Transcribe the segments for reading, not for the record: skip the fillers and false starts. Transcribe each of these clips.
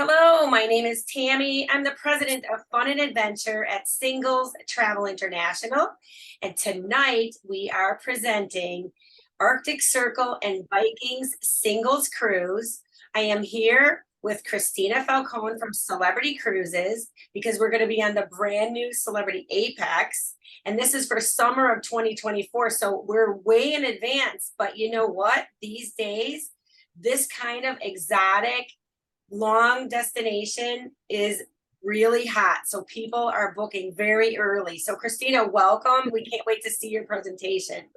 Hello, my name is Tammy. I'm the president of Fun and Adventure at Singles Travel International. And tonight we are presenting Arctic Circle and Vikings Singles Cruise. I am here with Christina Falcone from Celebrity Cruises because we're going to be on the brand new Celebrity Apex. And this is for summer of 2024. So we're way in advance. But you know what? These days, this kind of exotic long destination is really hot. So people are booking very early. So Christina, welcome. We can't wait to see your presentation.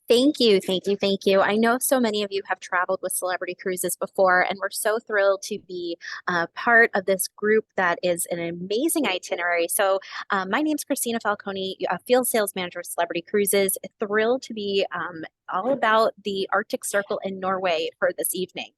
Thank you, thank you, thank you. I know so many of you have traveled with Celebrity Cruises before, and we're so thrilled to be part of this group that is an amazing itinerary. So my name's Christina Falcone, Field Sales Manager of Celebrity Cruises. Thrilled to be all about the Arctic Circle in Norway for this evening.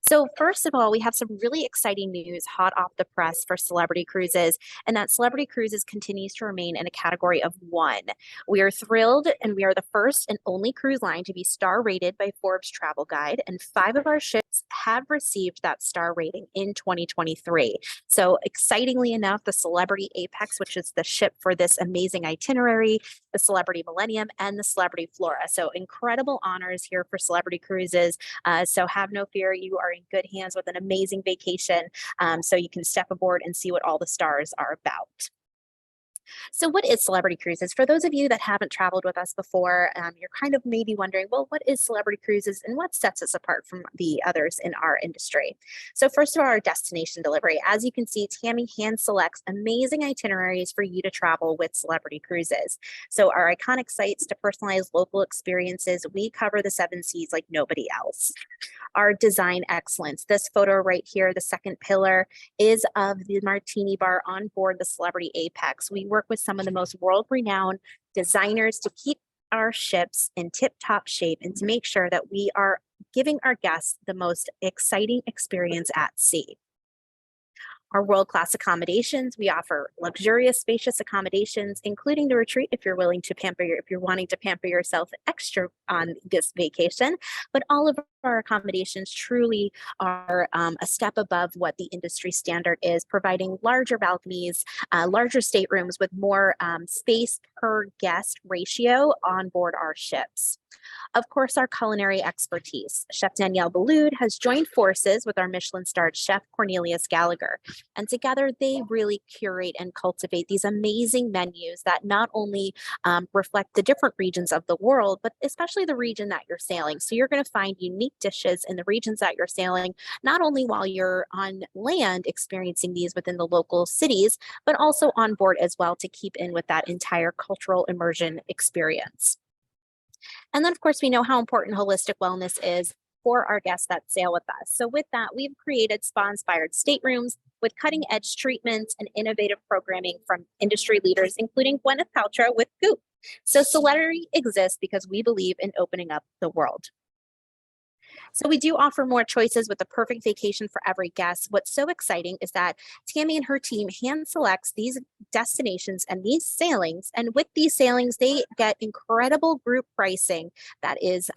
So first of all, we have some really exciting news hot off the press for Celebrity Cruises, and that Celebrity Cruises continues to remain in a category of 1. We are thrilled, and we are the first and only cruise line to be star rated by Forbes Travel Guide, and 5 of our ships have received that star rating in 2023. So excitingly enough, the Celebrity Apex, which is the ship for this amazing itinerary, the Celebrity Millennium, and the Celebrity Flora. So incredible honors here for Celebrity Cruises. So have no fear, you are in good hands with an amazing vacation. So you can step aboard and see what all the stars are about. So what is Celebrity Cruises? For those of you that haven't traveled with us before, you're kind of maybe wondering, well, what is Celebrity Cruises and what sets us apart from the others in our industry? So first of all, our destination delivery. As you can see, Tammy hand selects amazing itineraries for you to travel with Celebrity Cruises. So our iconic sites to personalize local experiences, we cover the 7 seas like nobody else. Our design excellence. This photo right here, the second pillar, is of the martini bar on board the Celebrity Apex. We work with some of the most world-renowned designers to keep our ships in tip-top shape and to make sure that we are giving our guests the most exciting experience at sea. Our world-class accommodations, we offer luxurious, spacious accommodations, including the retreat if you're willing to if you're wanting to pamper yourself extra on this vacation. But all of our accommodations truly are a step above what the industry standard is, providing larger balconies, larger staterooms with more space per guest ratio on board our ships. Of course, our culinary expertise. Chef Danielle Boulud has joined forces with our Michelin-starred chef Cornelius Gallagher, and together they really curate and cultivate these amazing menus that not only reflect the different regions of the world, but especially the region that you're sailing. So you're going to find unique dishes in the regions that you're sailing, not only while you're on land experiencing these within the local cities, but also on board as well to keep in with that entire cultural immersion experience. And then, of course, we know how important holistic wellness is for our guests that sail with us. So with that, we've created spa-inspired staterooms with cutting-edge treatments and innovative programming from industry leaders, including Gwyneth Paltrow with Goop. So Celebrity exists because we believe in opening up the world. So we do offer more choices with the perfect vacation for every guest. What's so exciting is that Tammy and her team hand selects these destinations and these sailings. And with these sailings, they get incredible group pricing that is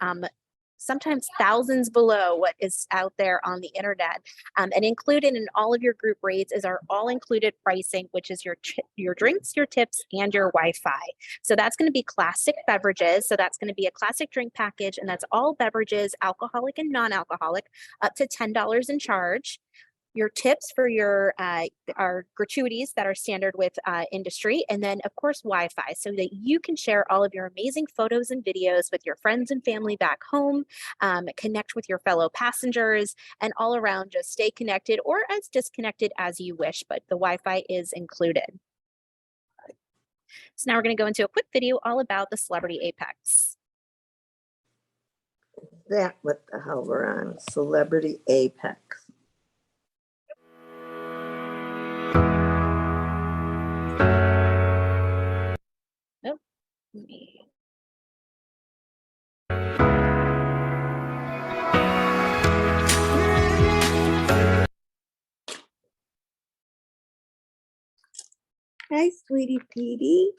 sometimes thousands below what is out there on the internet. And included in all of your group rates is our all-included pricing, which is your drinks, your tips, and your Wi-Fi. So that's going to be classic beverages. So that's going to be a classic drink package, and that's all beverages, alcoholic and non-alcoholic, up to $10 in charge. Your tips for your our gratuities that are standard with industry, and then of course Wi-Fi, so that you can share all of your amazing photos and videos with your friends and family back home, connect with your fellow passengers, and all around just stay connected or as disconnected as you wish, but the Wi-Fi is included. So now we're going to go into a quick video all about the Celebrity Apex. That what the hell we're on, Celebrity Apex. Hi, sweetie Petey.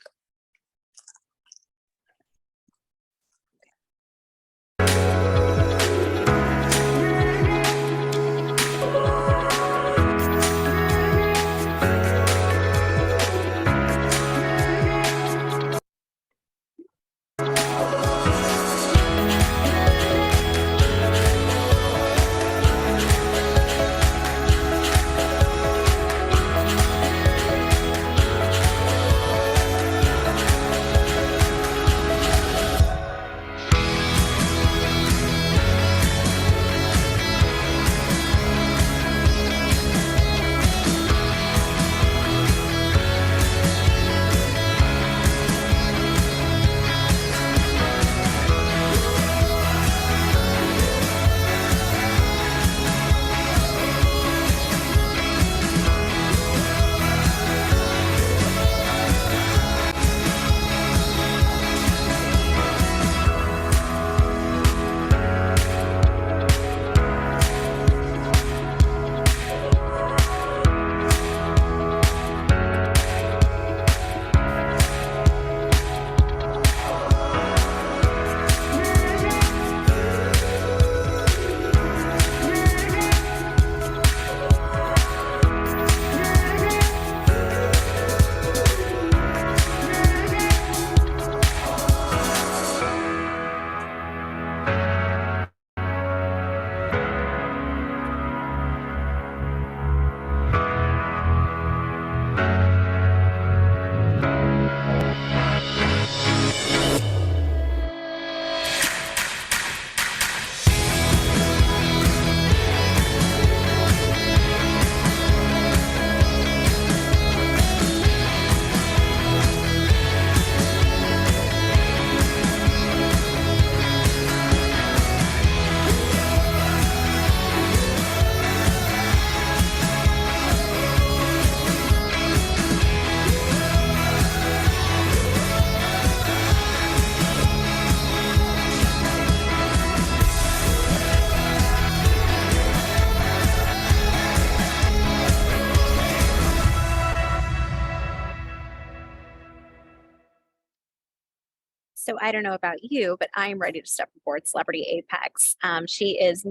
I don't know about you, but I'm ready to step aboard Celebrity Apex. She is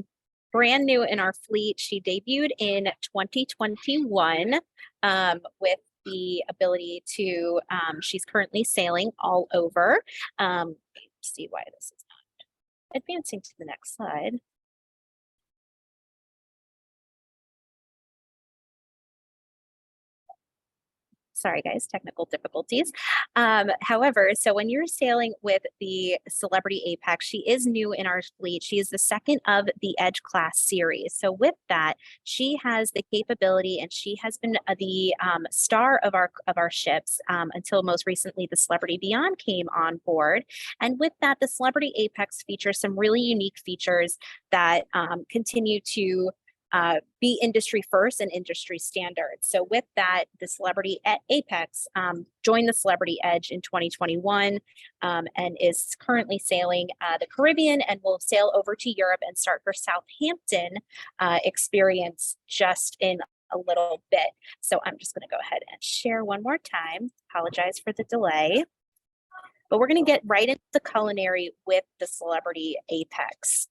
brand new in our fleet. She debuted in 2021 with the ability to, she's currently sailing all over. Let's see why this is not advancing to the next slide. Sorry, guys, technical difficulties. However, so when you're sailing with the Celebrity Apex, she is new in our fleet. She is the second of the Edge class series. So with that, she has the capability, and she has been the star of our ships until most recently the Celebrity Beyond came on board. And with that, the Celebrity Apex features some really unique features that continue to be industry first and industry standards. So with that, the Celebrity Apex joined the Celebrity Edge in 2021 and is currently sailing the Caribbean and will sail over to Europe and start her Southampton experience just in a little bit. So I'm just going to go ahead and share one more time. Apologize for the delay. But we're going to get right into the culinary with the Celebrity Apex.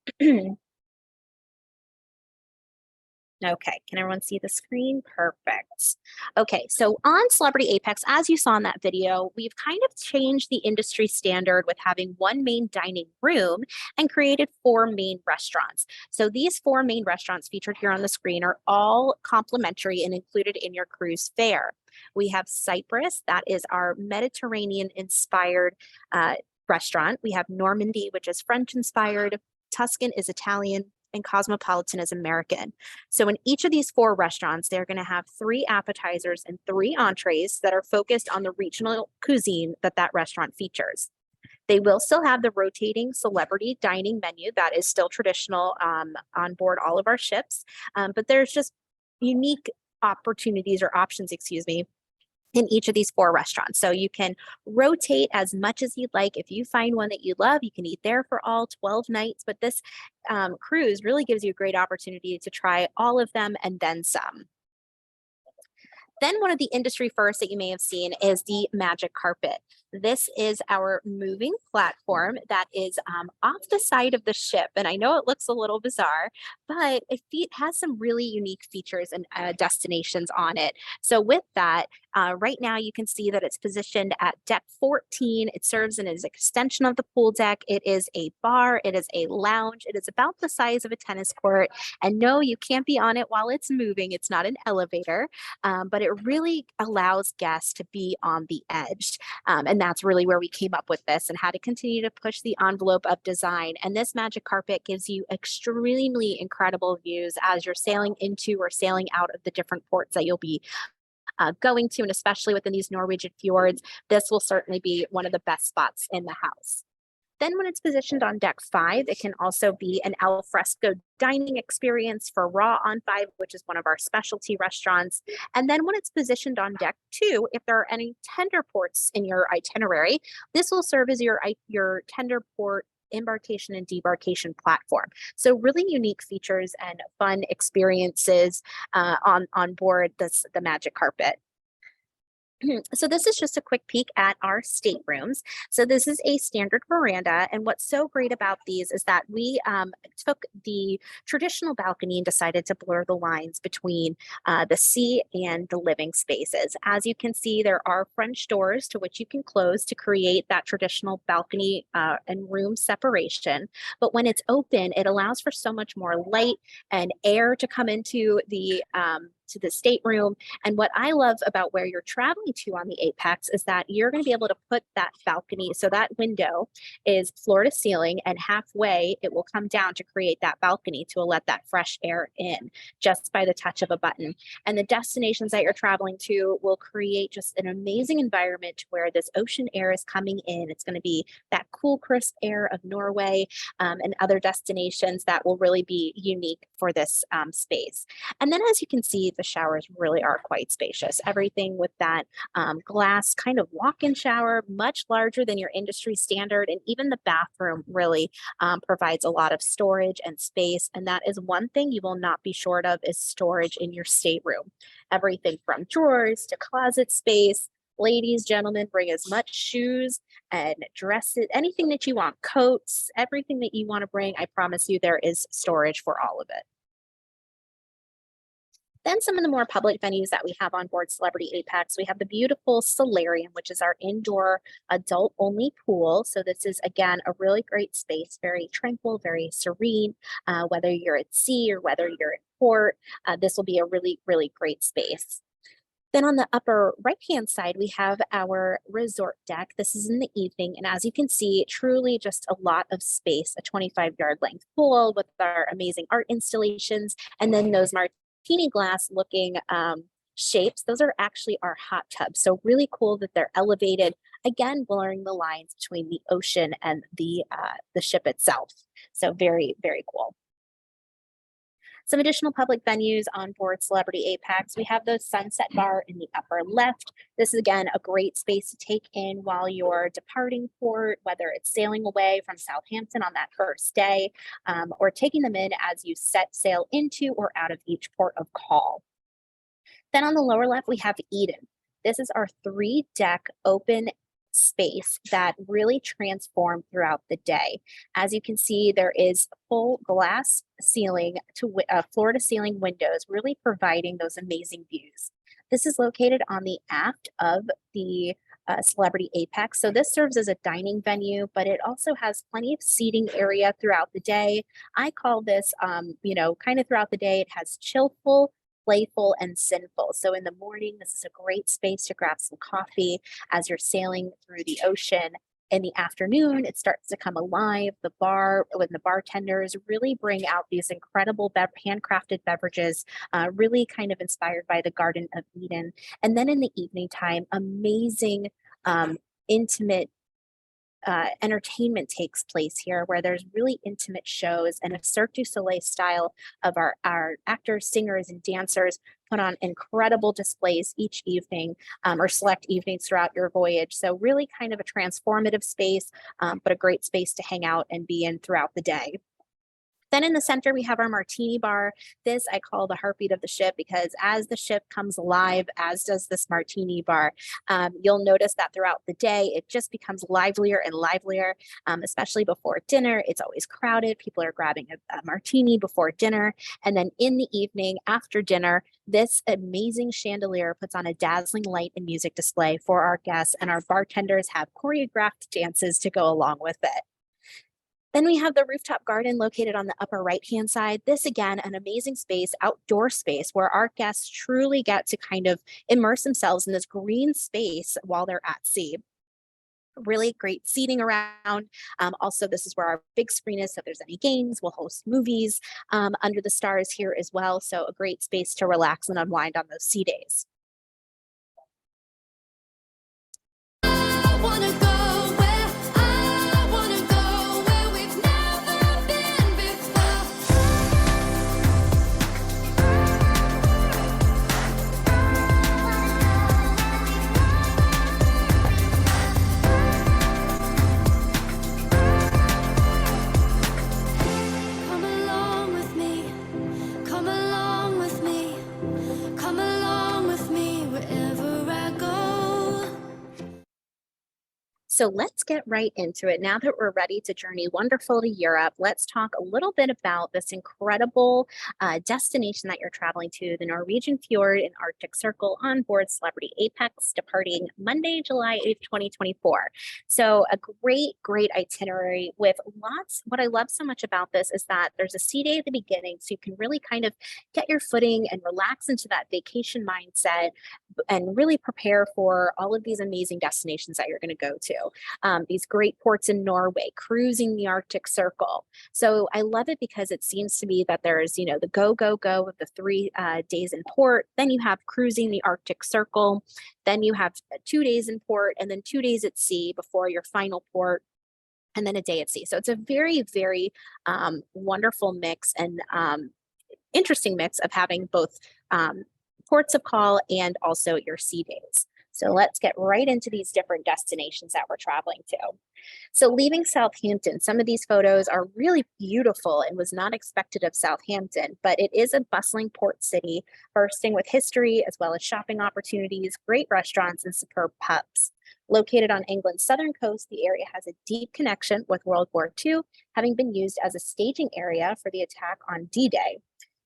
Okay, can everyone see the screen? Perfect. Okay, so on Celebrity Apex, as you saw in that video, we've kind of changed the industry standard with having one main dining room and created 4 main restaurants. So these 4 main restaurants featured here on the screen are all complimentary and included in your cruise fare. We have Cyprus, that is our Mediterranean-inspired restaurant. We have Normandy, which is French-inspired. Tuscan is Italian, and Cosmopolitan is American. So in each of these 4 restaurants, they're going to have 3 appetizers and 3 entrees that are focused on the regional cuisine that restaurant features. They will still have the rotating celebrity dining menu that is still traditional on board all of our ships, but there's just unique opportunities or options, excuse me, in each of these 4 restaurants. So you can rotate as much as you'd like. If you find one that you love, you can eat there for all 12 nights. But this cruise really gives you a great opportunity to try all of them and then some. Then one of the industry firsts that you may have seen is the magic carpet. This is our moving platform that is off the side of the ship. And I know it looks a little bizarre, but it has some really unique features and destinations on it. So with that, right now you can see that it's positioned at deck 14. It serves as an extension of the pool deck. It is a bar. It is a lounge. It is about the size of a tennis court. And no, you can't be on it while it's moving. It's not an elevator, but it really allows guests to be on the edge. And that's really where we came up with this and how to continue to push the envelope of design. And this magic carpet gives you extremely incredible views as you're sailing into or sailing out of the different ports that you'll be going to, and especially within these Norwegian fjords, this will certainly be one of the best spots in the house. Then when it's positioned on deck 5, it can also be an al fresco dining experience for Raw on 5, which is one of our specialty restaurants. And then when it's positioned on deck 2, if there are any tender ports in your itinerary, this will serve as your tender port embarkation and debarkation platform. So really unique features and fun experiences on board the magic carpet. So this is just a quick peek at our staterooms. So this is a standard veranda. And what's so great about these is that we took the traditional balcony and decided to blur the lines between the sea and the living spaces. As you can see, there are French doors to which you can close to create that traditional balcony and room separation. But when it's open, it allows for so much more light and air to come into the stateroom. And what I love about where you're traveling to on the Apex is that you're going to be able to put that balcony, so that window is floor to ceiling, and halfway it will come down to create that balcony to let that fresh air in just by the touch of a button. And the destinations that you're traveling to will create just an amazing environment where this ocean air is coming in. It's going to be that cool, crisp air of Norway and other destinations that will really be unique for this space. And then as you can see, the showers really are quite spacious. Everything with that glass kind of walk-in shower, much larger than your industry standard. And even the bathroom really provides a lot of storage and space. And that is one thing you will not be short of, is storage in your stateroom. Everything from drawers to closet space, Ladies, gentlemen, bring as much shoes and dresses, anything that you want, coats, everything that you want to bring. I promise you there is storage for all of it. Then some of the more public venues that we have on board Celebrity Apex, we have the beautiful Solarium, which is our indoor adult-only pool. So this is, again, a really great space, very tranquil, very serene. Whether you're at sea or whether you're in port, this will be a really, really great space. Then on the upper right-hand side, we have our resort deck. This is in the evening, and as you can see, truly just a lot of space, a 25-yard length pool with our amazing art installations, and then those martini glass looking shapes. Those are actually our hot tubs. So really cool that they're elevated, again, blurring the lines between the ocean and the ship itself. So very, very cool. Some additional public venues on board Celebrity Apex. We have the Sunset Bar in the upper left. This is, again, a great space to take in while you're departing port, whether it's sailing away from Southampton on that first day, or taking them in as you set sail into or out of each port of call. Then on the lower left, we have Eden. This is our 3-deck open space that really transform throughout the day. As you can see, there is full glass ceiling to floor to ceiling windows, really providing those amazing views. This is located on the aft of the Celebrity Apex. So this serves as a dining venue, but it also has plenty of seating area throughout the day. I call this, kind of throughout the day, it has chillful, playful, and sinful. So in the morning, this is a great space to grab some coffee as you're sailing through the ocean. In the afternoon, it starts to come alive. The bar, when the bartenders really bring out these incredible handcrafted beverages, really kind of inspired by the Garden of Eden. And then in the evening time, amazing, intimate entertainment takes place here, where there's really intimate shows and a Cirque du Soleil style of our actors, singers, and dancers put on incredible displays each evening, or select evenings throughout your voyage. So really kind of a transformative space, but a great space to hang out and be in throughout the day. Then in the center, we have our martini bar. This I call the heartbeat of the ship, because as the ship comes alive, as does this martini bar, you'll notice that throughout the day, it just becomes livelier and livelier, especially before dinner. It's always crowded. People are grabbing a martini before dinner. And then in the evening, after dinner, this amazing chandelier puts on a dazzling light and music display for our guests, and our bartenders have choreographed dances to go along with it. Then we have the rooftop garden located on the upper right-hand side. This, again, an amazing space, outdoor space, where our guests truly get to kind of immerse themselves in this green space while they're at sea. Really great seating around. Also, this is where our big screen is, so if there's any games, we'll host movies under the stars here as well. So a great space to relax and unwind on those sea days. So let's get right into it. Now that we're ready to journey wonderful to Europe, let's talk a little bit about this incredible destination that you're traveling to, the Norwegian Fjord and Arctic Circle on board Celebrity Apex, departing Monday, July 8th, 2024. So a great, great itinerary with lots. What I love so much about this is that there's a sea day at the beginning, so you can really kind of get your footing and relax into that vacation mindset and really prepare for all of these amazing destinations that you're going to go to. These great ports in Norway, cruising the Arctic Circle. So I love it because it seems to be that there's, the go, go, go of the 3 days in port. Then you have cruising the Arctic Circle. Then you have 2 days in port and then 2 days at sea before your final port, and then a day at sea. So it's a very, very wonderful mix and interesting mix of having both ports of call and also your sea days. So let's get right into these different destinations that we're traveling to. So leaving Southampton, some of these photos are really beautiful and was not expected of Southampton, but it is a bustling port city, bursting with history as well as shopping opportunities, great restaurants, and superb pubs. Located on England's southern coast, the area has a deep connection with World War II, having been used as a staging area for the attack on D-Day.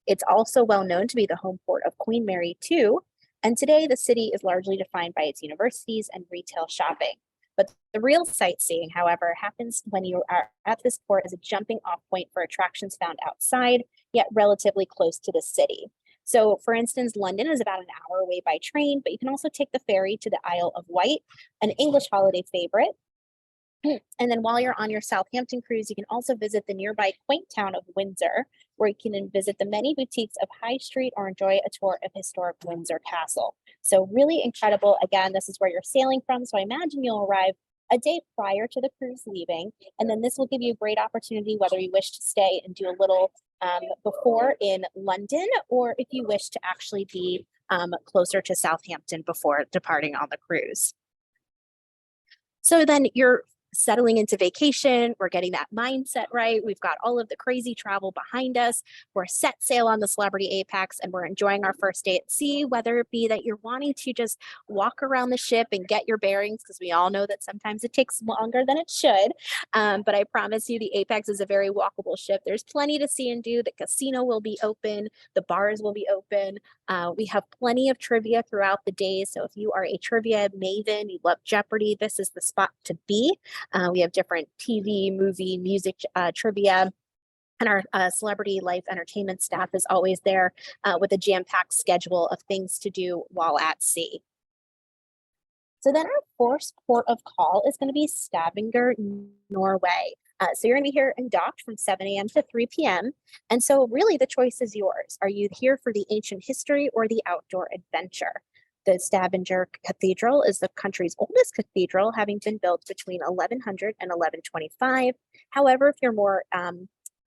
It's also well known to be the home port of Queen Mary II, and today the city is largely defined by its universities and retail shopping. But the real sightseeing, however, happens when you are at this port as a jumping off point for attractions found outside, yet relatively close to the city. So for instance, London is about an hour away by train, but you can also take the ferry to the Isle of Wight, an English holiday favorite. And then while you're on your Southampton cruise, you can also visit the nearby quaint town of Windsor, where you can visit the many boutiques of High Street or enjoy a tour of historic Windsor Castle. So really incredible. Again, this is where you're sailing from. So I imagine you'll arrive a day prior to the cruise leaving. And then this will give you a great opportunity, whether you wish to stay and do a little before in London, or if you wish to actually be closer to Southampton before departing on the cruise. So then you're settling into vacation, we're getting that mindset right. We've got all of the crazy travel behind us. We're set sail on the Celebrity Apex and we're enjoying our first day at sea, whether it be that you're wanting to just walk around the ship and get your bearings, because we all know that sometimes it takes longer than it should. But I promise you the Apex is a very walkable ship. There's plenty to see and do. The casino will be open. The bars will be open. We have plenty of trivia throughout the day. So if you are a trivia maven, you love Jeopardy, this is the spot to be. We have different TV, movie, music trivia, and our celebrity life entertainment staff is always there with a jam-packed schedule of things to do while at sea. So then our first port of call is going to be Stavanger, Norway. So you're going to be here and docked from 7 a.m. to 3 p.m. And so really the choice is yours. Are you here for the ancient history or the outdoor adventure? The Stavanger Cathedral is the country's oldest cathedral, having been built between 1100 and 1125. However, if you're more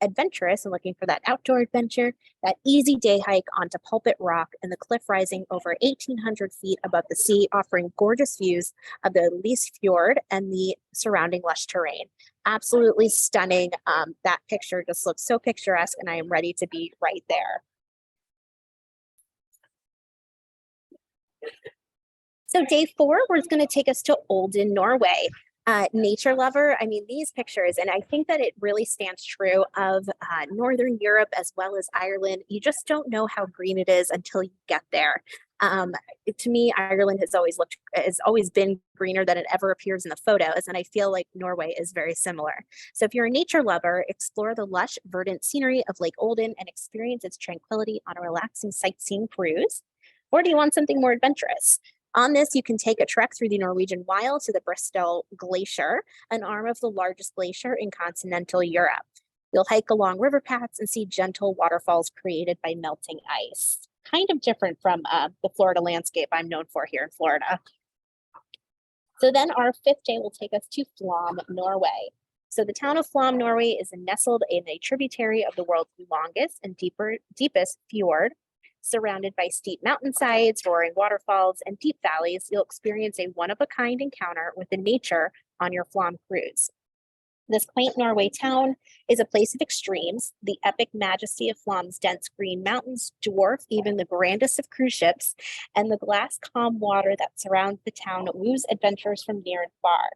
adventurous and looking for that outdoor adventure, that easy day hike onto Pulpit Rock and the cliff rising over 1,800 feet above the sea, offering gorgeous views of the Norwegian Fjord and the surrounding lush terrain. Absolutely stunning. That picture just looks so picturesque, and I am ready to be right there. So day 4 was going to take us to Olden, Norway. Nature lover, I mean, these pictures, and I think that it really stands true of Northern Europe as well as Ireland. You just don't know how green it is until you get there. To me, Ireland has always been greener than it ever appears in the photos, and I feel like Norway is very similar. So if you're a nature lover, explore the lush, verdant scenery of Lake Olden and experience its tranquility on a relaxing sightseeing cruise. Or do you want something more adventurous? On this, you can take a trek through the Norwegian Wild to the Bristol Glacier, an arm of the largest glacier in continental Europe. You'll hike along river paths and see gentle waterfalls created by melting ice. Kind of different from the Florida landscape I'm known for here in Florida. So then our 5th day will take us to Flom, Norway. So the town of Flom, Norway is nestled in a tributary of the world's longest and deepest fjord. Surrounded by steep mountainsides, roaring waterfalls, and deep valleys, you'll experience a one-of-a-kind encounter with the nature on your Flom cruise. This quaint Norway town is a place of extremes. The epic majesty of Flom's dense green mountains dwarf even the grandest of cruise ships, and the glass calm water that surrounds the town woos adventurers from near and far.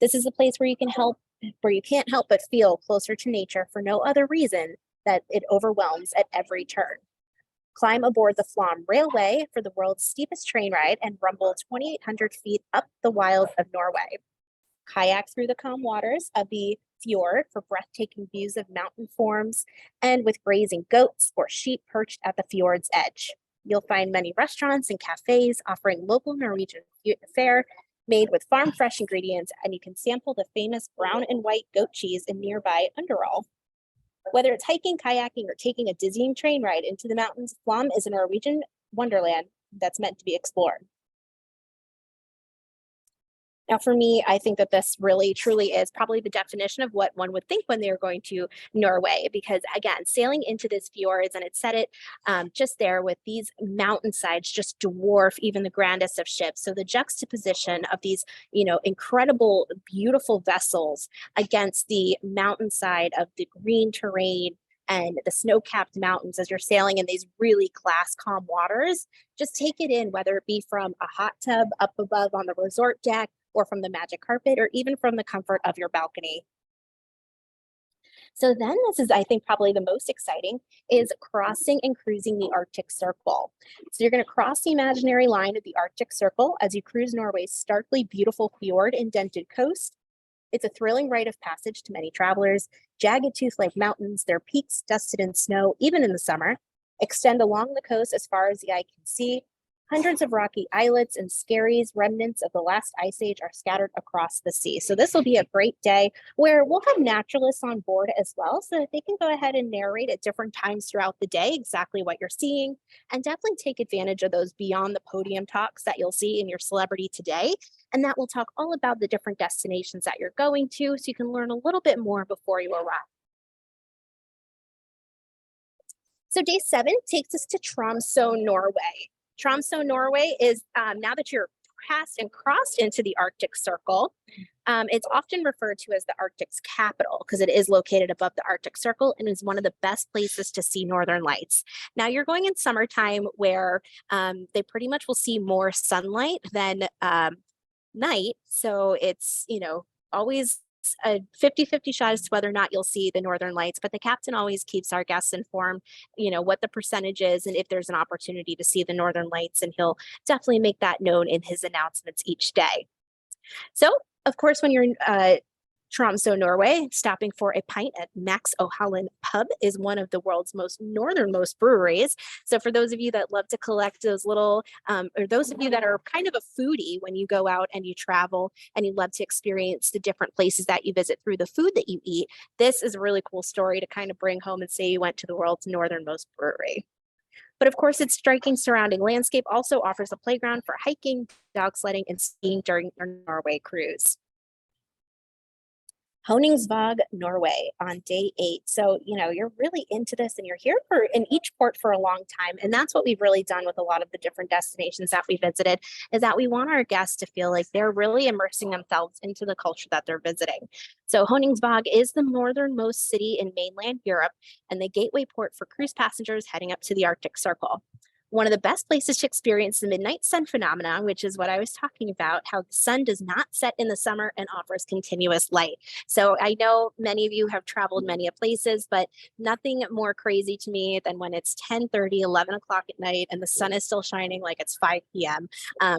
This is a place where you can't help but feel closer to nature for no other reason that it overwhelms at every turn. Climb aboard the Flom Railway for the world's steepest train ride and rumble 2,800 feet up the wilds of Norway. Kayak through the calm waters of the fjord for breathtaking views of mountain forms, and with grazing goats or sheep perched at the fjord's edge. You'll find many restaurants and cafes offering local Norwegian fare made with farm-fresh ingredients, and you can sample the famous brown and white goat cheese in nearby Underall. Whether it's hiking, kayaking, or taking a dizzying train ride into the mountains, Flom is a Norwegian wonderland that's meant to be explored. Now, for me, I think that this really truly is probably the definition of what one would think when they're going to Norway, because again, sailing into this fjords, and it said it just there with these mountainsides just dwarf even the grandest of ships. So the juxtaposition of these, incredible, beautiful vessels against the mountainside of the green terrain and the snow-capped mountains as you're sailing in these really glass calm waters, just take it in, whether it be from a hot tub up above on the resort deck, or from the magic carpet, or even from the comfort of your balcony. So then this is, I think, probably the most exciting, is crossing and cruising the Arctic Circle. So you're going to cross the imaginary line of the Arctic Circle as you cruise Norway's starkly beautiful fjord indented coast. It's a thrilling rite of passage to many travelers. Jagged tooth-like mountains, their peaks dusted in snow, even in the summer, extend along the coast as far as the eye can see. Hundreds of rocky islets and skerries, remnants of the last ice age, are scattered across the sea. So this will be a great day where we'll have naturalists on board as well, so that they can go ahead and narrate at different times throughout the day exactly what you're seeing, and definitely take advantage of those beyond the podium talks that you'll see in your Celebrity Today. And that will talk all about the different destinations that you're going to, so you can learn a little bit more before you arrive. So day 7 takes us to Tromsø, Norway. Tromsø, Norway is, now that you're passed and crossed into the Arctic Circle, it's often referred to as the Arctic's capital because it is located above the Arctic Circle and is one of the best places to see northern lights. Now you're going in summertime where they pretty much will see more sunlight than night. So it's, always a 50-50 shot as to whether or not you'll see the northern lights, but the captain always keeps our guests informed, what the percentage is and if there's an opportunity to see the northern lights, and he'll definitely make that known in his announcements each day. So, of course, when you're in Tromsø, Norway, stopping for a pint at Max O'Hallen Pub is one of the world's most northernmost breweries. So for those of you that love to collect those little, or those of you that are kind of a foodie when you go out and you travel and you love to experience the different places that you visit through the food that you eat, this is a really cool story to kind of bring home and say you went to the world's northernmost brewery. But of course, its striking surrounding landscape also offers a playground for hiking, dog sledding, and skiing during your Norway cruise. Honningsvåg, Norway on day 8. So, you're really into this and you're here in each port for a long time. And that's what we've really done with a lot of the different destinations that we visited, is that we want our guests to feel like they're really immersing themselves into the culture that they're visiting. So Honningsvåg is the northernmost city in mainland Europe and the gateway port for cruise passengers heading up to the Arctic Circle. One of the best places to experience the midnight sun phenomenon, which is what I was talking about, how the sun does not set in the summer and offers continuous light. So I know many of you have traveled many places, but nothing more crazy to me than when it's 10:30, 11 o'clock at night and the sun is still shining like it's 5 p.m.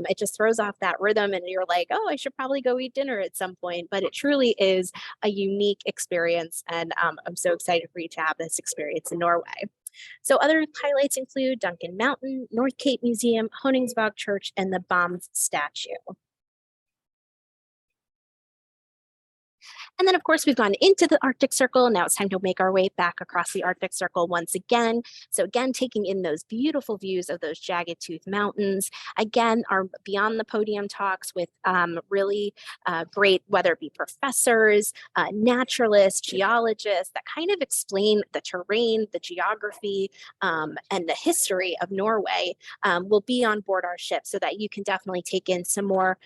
It just throws off that rhythm and you're like, oh, I should probably go eat dinner at some point. But it truly is a unique experience. And I'm so excited for you to have this experience in Norway. So other highlights include Duncan Mountain, North Cape Museum, Honningsvåg Church, and the Bams statue. And then, of course, we've gone into the Arctic Circle. Now it's time to make our way back across the Arctic Circle once again. So again, taking in those beautiful views of those jagged tooth mountains. Again, our beyond the podium talks with really great, whether it be professors, naturalists, geologists, that kind of explain the terrain, the geography, and the history of Norway will be on board our ship, so that you can definitely take in some more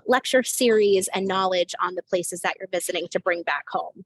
lecture series and knowledge on the places that you're visiting to bring back home.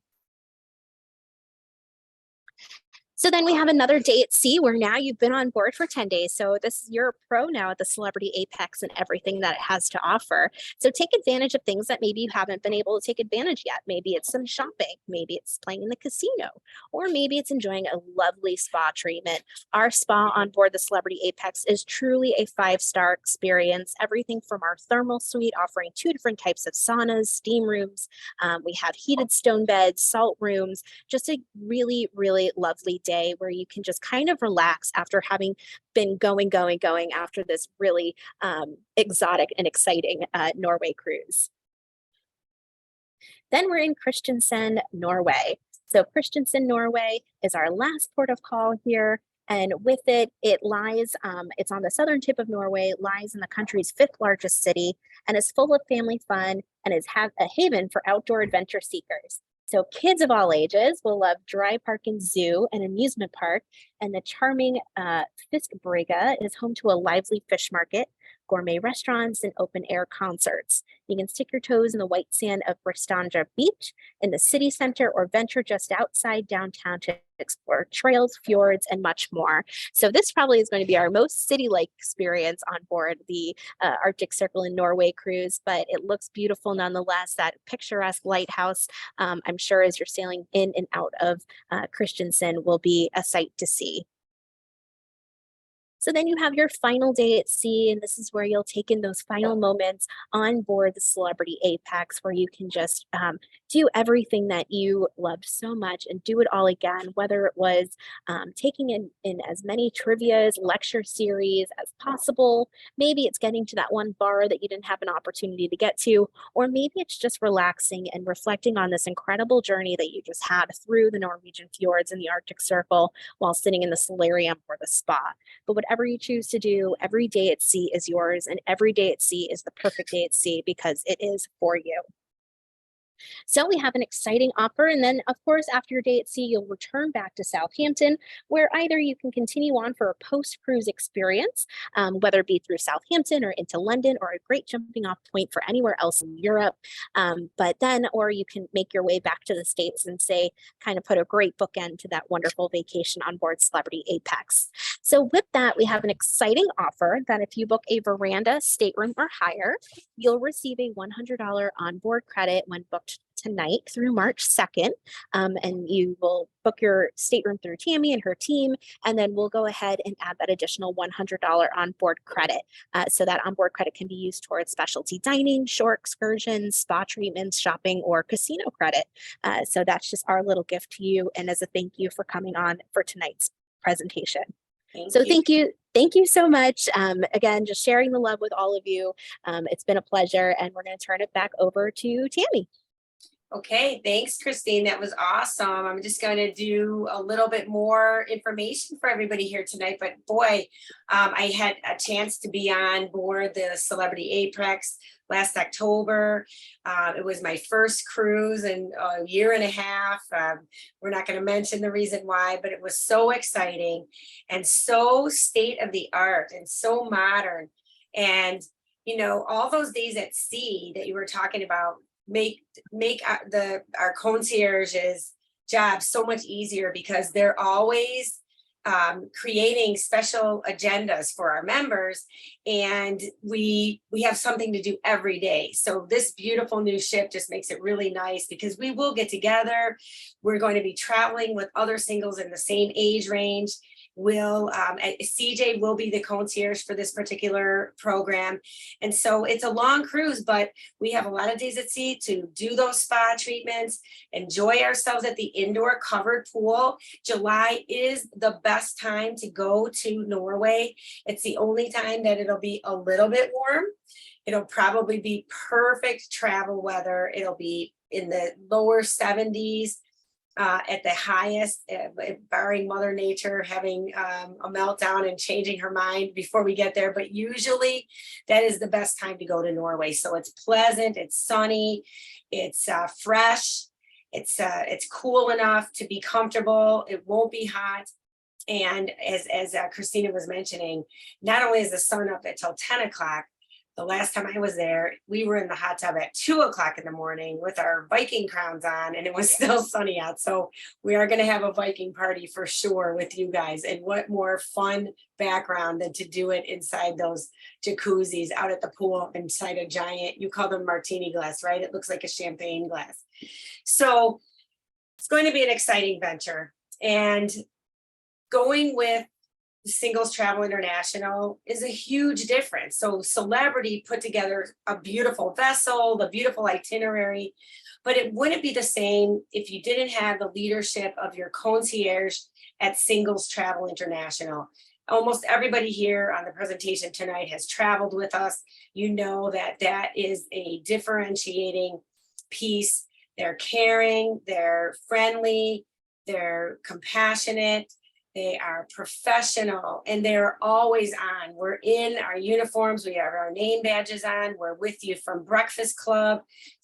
So then we have another day at sea where now you've been on board for 10 days. So you're a pro now at the Celebrity Apex and everything that it has to offer. So take advantage of things that maybe you haven't been able to take advantage yet. Maybe it's some shopping, maybe it's playing in the casino, or maybe it's enjoying a lovely spa treatment. Our spa on board the Celebrity Apex is truly a 5-star experience. Everything from our thermal suite offering 2 different types of saunas, steam rooms. We have heated stone beds, salt rooms, just a really, really lovely day where you can just kind of relax after having been going after this really exotic and exciting Norway cruise. Then we're in Kristiansand, Norway. So Kristiansand, Norway is our last port of call here. And with it, it lies, it's on the southern tip of Norway, lies in the country's fifth largest city, and is full of family fun and is a haven for outdoor adventure seekers. So kids of all ages will love Dry Park and Zoo, an amusement park, and the charming Fiskbrygge is home to a lively fish market, gourmet restaurants, and open air concerts. You can stick your toes in the white sand of Bristanja Beach in the city center or venture just outside downtown to explore trails, fjords, and much more. So this probably is going to be our most city-like experience on board the Arctic Circle in Norway cruise, but it looks beautiful nonetheless. That picturesque lighthouse, I'm sure as you're sailing in and out of Christiansand, will be a sight to see. So then you have your final day at sea, and this is where you'll take in those final moments on board the Celebrity Apex, where you can just do everything that you loved so much and do it all again, whether it was taking in as many trivias, lecture series as possible. Maybe it's getting to that one bar that you didn't have an opportunity to get to, or maybe it's just relaxing and reflecting on this incredible journey that you just had through the Norwegian fjords and the Arctic Circle while sitting in the solarium or the spa. But whatever you choose to do, every day at sea is yours, and every day at sea is the perfect day at sea because it is for you. So we have an exciting offer. And then, of course, after your day at sea, you'll return back to Southampton, where either you can continue on for a post-cruise experience, whether it be through Southampton or into London, or a great jumping off point for anywhere else in Europe. Or you can make your way back to the States and say, kind of put a great bookend to that wonderful vacation on board Celebrity Apex. So with that, we have an exciting offer that if you book a veranda, stateroom, or higher, you'll receive a $100 onboard credit when booked tonight through March 2nd. And you will book your stateroom through Tammy and her team, and then we'll go ahead and add that additional $100 onboard credit. So that onboard credit can be used towards specialty dining, shore excursions, spa treatments, shopping, or casino credit. So that's just our little gift to you, and as a thank you for coming on for tonight's presentation. Thank you. Thank you so much. Again, just sharing the love with all of you. It's been a pleasure, and we're going to turn it back over to Tammy. Okay, thanks, Christine. That was awesome. I'm just going to do a little bit more information for everybody here tonight. But boy, I had a chance to be on board the Celebrity Apex last October. It was my first cruise in a year and a half. We're not going to mention the reason why, but it was so exciting and so state of the art and so modern. And, you know, all those days at sea that you were talking about make our concierge's job so much easier, because they're always creating special agendas for our members, and we have something to do every day. So this beautiful new ship just makes it really nice, because we will get together. We're going to be traveling with other singles in the same age range. CJ will be the concierge for this particular program. And so it's a long cruise, but we have a lot of days at sea to do those spa treatments, enjoy ourselves at the indoor covered pool. July is the best time to go to Norway. It's the only time that it'll be a little bit warm. It'll probably be perfect travel weather. It'll be in the lower 70s. At the highest, barring Mother Nature having a meltdown and changing her mind before we get there. But usually that is the best time to go to Norway. So it's pleasant, it's sunny, it's fresh, it's cool enough to be comfortable. It won't be hot. And as Christina was mentioning, not only is the sun up until 10 o'clock, the last time I was there, we were in the hot tub at 2 o'clock in the morning with our Viking crowns on, and it was still sunny out. So we are going to have a Viking party for sure with you guys. And what more fun background than to do it inside those jacuzzis out at the pool inside a giant, you call them martini glass, right? It looks like a champagne glass. So it's going to be an exciting venture. And going with Singles Travel International is a huge difference. So Celebrity put together a beautiful vessel, the beautiful itinerary, but it wouldn't be the same if you didn't have the leadership of your concierge at Singles Travel International. Almost everybody here on the presentation tonight has traveled with us. You know that that is a differentiating piece. They're caring, they're friendly, they're compassionate, They are professional and they're always on. We're in our uniforms. We have our name badges on. We're with you from breakfast club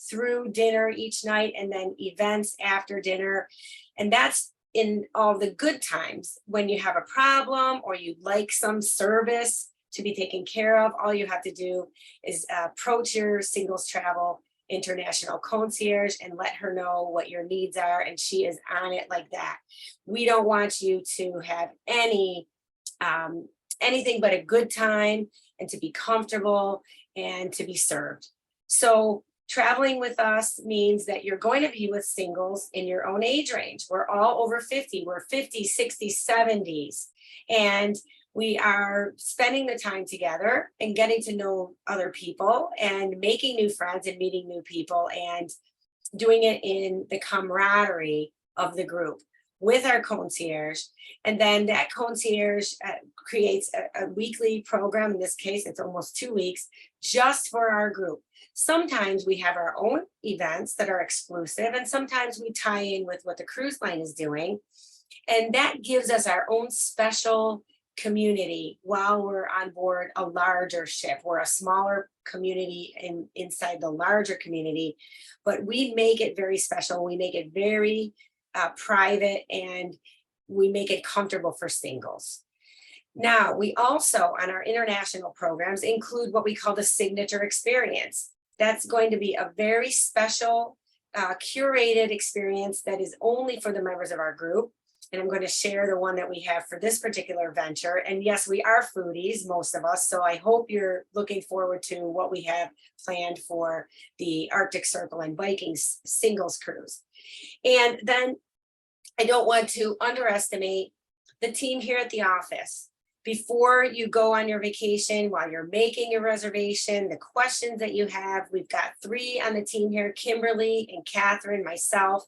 through dinner each night and then events after dinner. And that's in all the good times. When you have a problem or you'd like some service to be taken care of, all you have to do is approach your Singles Travel International concierge and let her know what your needs are, and she is on it like that. We don't want you to have anything but a good time and to be comfortable and to be served. So traveling with us means that you're going to be with singles in your own age range. We're all over 50. We're 50, 60, 70s. And we are spending the time together and getting to know other people and making new friends and meeting new people and doing it in the camaraderie of the group with our concierge. And then that concierge creates a weekly program. In this case, it's almost 2 weeks just for our group. Sometimes we have our own events that are exclusive, and sometimes we tie in with what the cruise line is doing. And that gives us our own special community while we're on board a larger ship. We're a smaller community inside the larger community, but we make it very special. We make it very private, and we make it comfortable for singles. Now, we also, on our international programs, include what we call the signature experience. That's going to be a very special, curated experience that is only for the members of our group. And I'm going to share the one that we have for this particular venture. And yes, we are foodies, most of us. So I hope you're looking forward to what we have planned for the Arctic Circle and Vikings singles cruise. And then I don't want to underestimate the team here at the office. Before you go on your vacation, while you're making your reservation, the questions that you have, we've got 3 on the team here, Kimberly and Catherine, myself.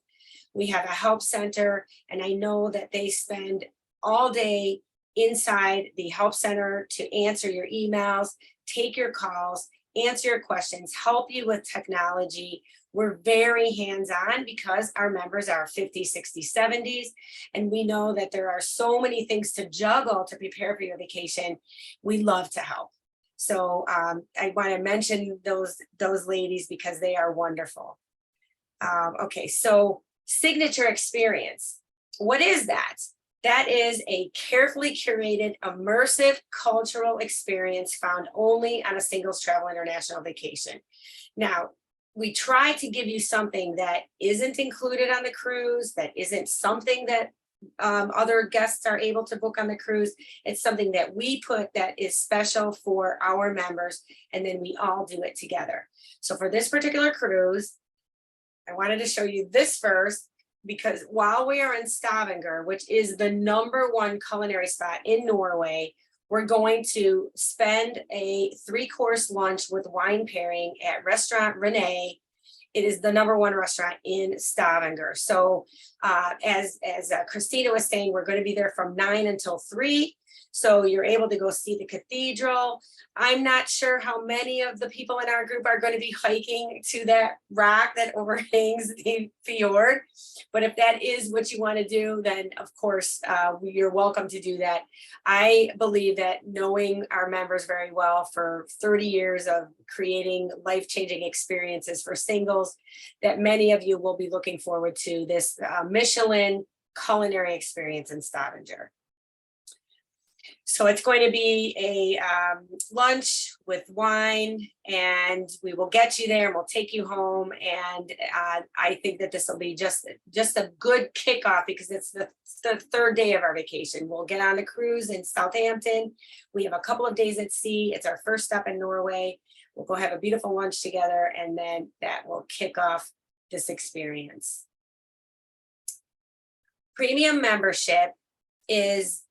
We have a help center, and I know that they spend all day inside the help center to answer your emails, take your calls, answer your questions, help you with technology. We're very hands-on because our members are 50, 60, 70s, and we know that there are so many things to juggle to prepare for your vacation. We love to help. So I want to mention those ladies because they are wonderful. Okay, so signature experience. What is that? That is a carefully curated, immersive cultural experience found only on a Singles Travel International vacation. Now, we try to give you something that isn't included on the cruise, that isn't something that other guests are able to book on the cruise. It's something that we put that is special for our members, and then we all do it together. So for this particular cruise, I wanted to show you this first, because while we are in Stavanger, which is the #1 culinary spot in Norway, we're going to spend a 3-course lunch with wine pairing at Restaurant Renee. It is the #1 restaurant in Stavanger. So as Christina was saying, we're going to be there from 9 until 3. So you're able to go see the cathedral. I'm not sure how many of the people in our group are going to be hiking to that rock that overhangs the fjord. But if that is what you want to do, then of course, you're welcome to do that. I believe that knowing our members very well for 30 years of creating life-changing experiences for singles, that many of you will be looking forward to this Michelin culinary experience in Stavanger. So it's going to be a lunch with wine, and we will get you there and we'll take you home. And I think that this will be just a good kickoff because it's the 3rd day of our vacation. We'll get on the cruise in Southampton. We have a couple of days at sea. It's our first stop in Norway. We'll go have a beautiful lunch together, and then that will kick off this experience. Premium membership is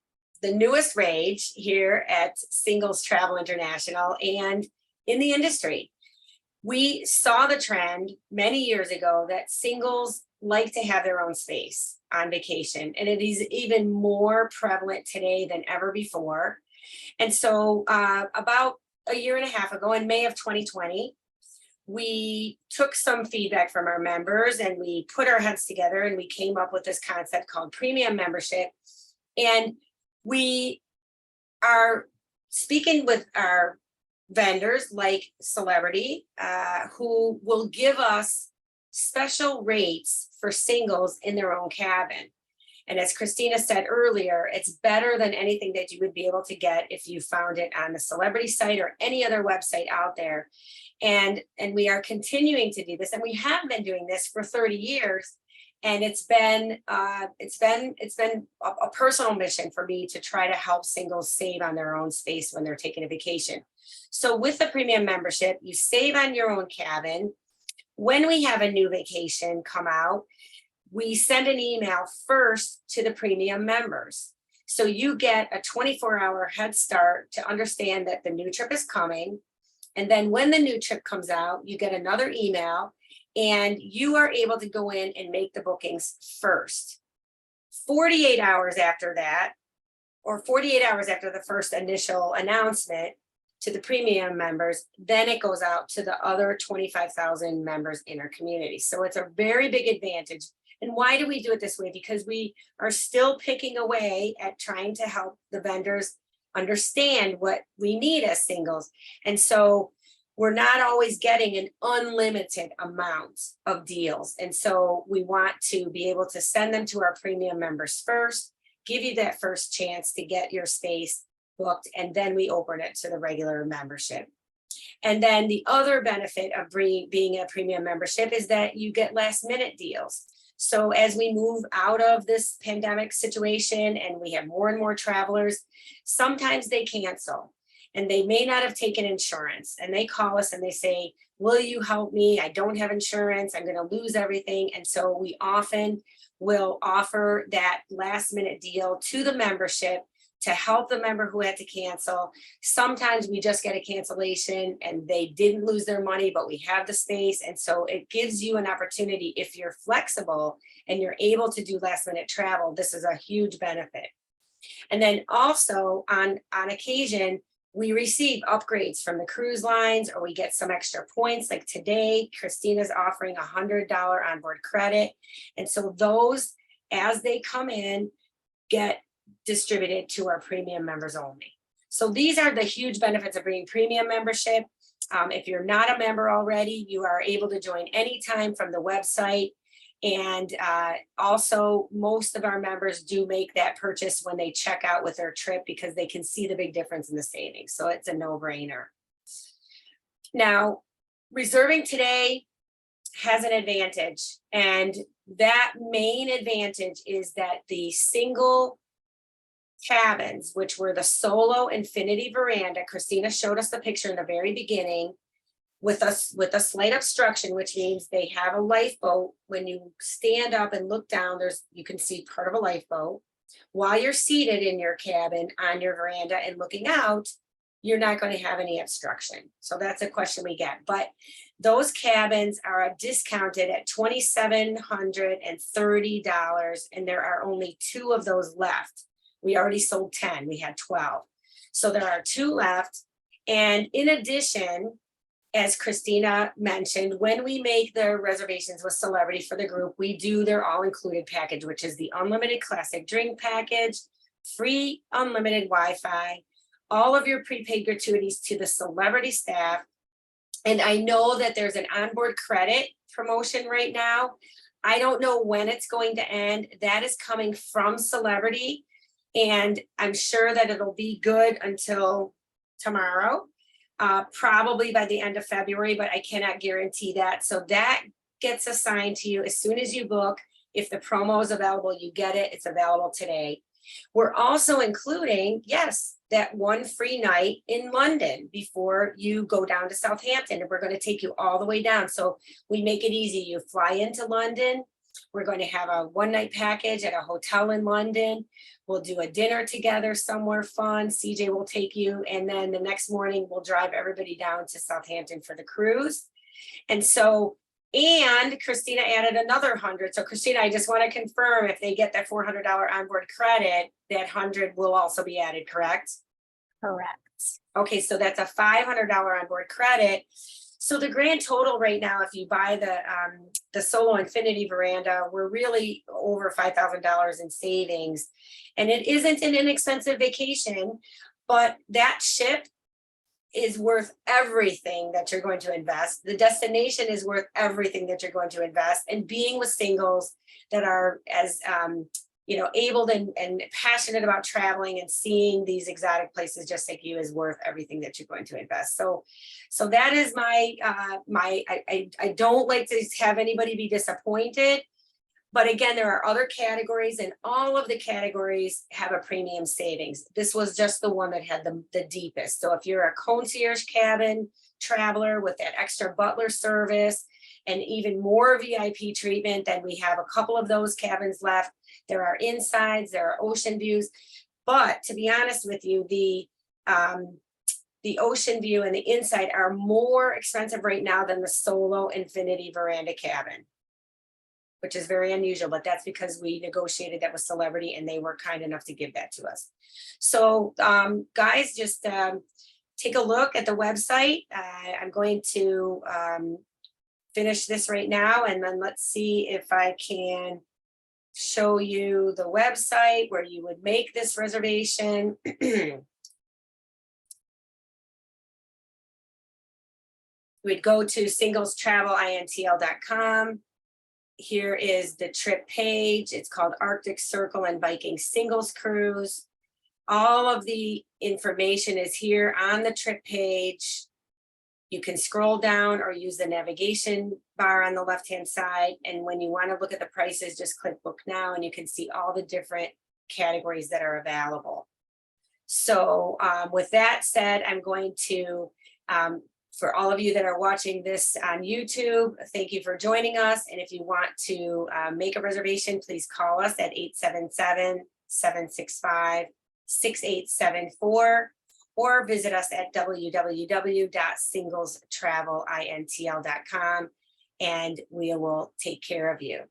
the newest rage here at Singles Travel International and in the industry. We saw the trend many years ago that singles like to have their own space on vacation, and it is even more prevalent today than ever before. And so about a year and a half ago, in May of 2020, we took some feedback from our members and we put our heads together and we came up with this concept called premium membership. And we are speaking with our vendors like Celebrity, who will give us special rates for singles in their own cabin. And as Christina said earlier, it's better than anything that you would be able to get if you found it on the Celebrity site or any other website out there. And we are continuing to do this, and we have been doing this for 30 years. And it's been a personal mission for me to try to help singles save on their own space when they're taking a vacation. So with the premium membership, you save on your own cabin. When we have a new vacation come out, we send an email first to the premium members. So you get a 24-hour head start to understand that the new trip is coming. And then when the new trip comes out, you get another email and you are able to go in and make the bookings first. 48 hours after that, or 48 hours after the first initial announcement to the premium members, then it goes out to the other 25,000 members in our community. So it's a very big advantage. And why do we do it this way? Because we are still picking away at trying to help the vendors understand what we need as singles. And so we're not always getting an unlimited amount of deals. And so we want to be able to send them to our premium members first, give you that first chance to get your space booked, and then we open it to the regular membership. And then the other benefit of being a premium membership is that you get last minute deals. So as we move out of this pandemic situation and we have more and more travelers, sometimes they cancel and they may not have taken insurance, and they call us and they say, will you help me? I don't have insurance. I'm going to lose everything. And so we often will offer that last minute deal to the membership to help the member who had to cancel. Sometimes we just get a cancellation and they didn't lose their money, but we have the space. And so it gives you an opportunity, if you're flexible and you're able to do last minute travel, this is a huge benefit. And then also on occasion, we receive upgrades from the cruise lines, or we get some extra points. Like today, Christina's offering $100 onboard credit. And so those, as they come in, get distributed to our premium members only. So these are the huge benefits of bringing premium membership. If you're not a member already, you are able to join anytime from the website. And also, most of our members do make that purchase when they check out with their trip, because they can see the big difference in the savings. So it's a no-brainer. Now, reserving today has an advantage. And that main advantage is that the single cabins, which were the solo infinity veranda, Christina showed us the picture in the very beginning, with a slight obstruction, which means they have a lifeboat. When you stand up and look down, you can see part of a lifeboat. While you're seated in your cabin on your veranda and looking out, you're not going to have any obstruction. So that's a question we get. But those cabins are discounted at $2,730, and there are only 2 of those left. We already sold 10, we had 12. So there are 2 left. And in addition, as Christina mentioned, when we make the reservations with Celebrity for the group, we do their all-included package, which is the unlimited classic drink package, free unlimited Wi-Fi, all of your prepaid gratuities to the Celebrity staff. And I know that there's an onboard credit promotion right now. I don't know when it's going to end. That is coming from Celebrity, and I'm sure that it'll be good until tomorrow. Probably by the end of February, but I cannot guarantee that. So that gets assigned to you as soon as you book. If the promo is available, you get it. It's available today. We're also including, yes, that 1 free night in London before you go down to Southampton. And we're going to take you all the way down. So we make it easy. You fly into London. We're going to have a 1-night package at a hotel in London. We'll do a dinner together somewhere fun. CJ will take you. And then the next morning, we'll drive everybody down to Southampton for the cruise. And so, and Christina added another 100. So Christina, I just want to confirm, if they get that $400 onboard credit, that 100 will also be added, correct? Correct. Okay, so that's a $500 onboard credit. So the grand total right now, if you buy the Solo Infinity Veranda, we're really over $5,000 in savings. And it isn't an inexpensive vacation, but that ship is worth everything that you're going to invest. The destination is worth everything that you're going to invest. And being with singles that are as able and passionate about traveling and seeing these exotic places just like you is worth everything that you're going to invest. So that is my I don't like to have anybody be disappointed. But again, there are other categories, and all of the categories have a premium savings. This was just the one that had the deepest. So if you're a concierge cabin traveler with that extra butler service and even more VIP treatment, then we have a couple of those cabins left. There are insides, there are ocean views. But to be honest with you, the ocean view and the inside are more expensive right now than the Solo Infinity Veranda cabin, which is very unusual, but that's because we negotiated that with Celebrity and they were kind enough to give that to us. So guys, just take a look at the website. I'm going to finish this right now, and then let's see if I can show you the website where you would make this reservation. We'd go to singlestravelintl.com. Here is the trip page. It's called Arctic Circle and Viking Singles Cruise. All of the information is here on the trip page. You can scroll down or use the navigation bar on the left-hand side. And when you want to look at the prices, just click book now and you can see all the different categories that are available. So with that said, I'm going to, for all of you that are watching this on YouTube, thank you for joining us. And if you want to make a reservation, please call us at 877-765-6874 or visit us at www.singlestravelintl.com and we will take care of you.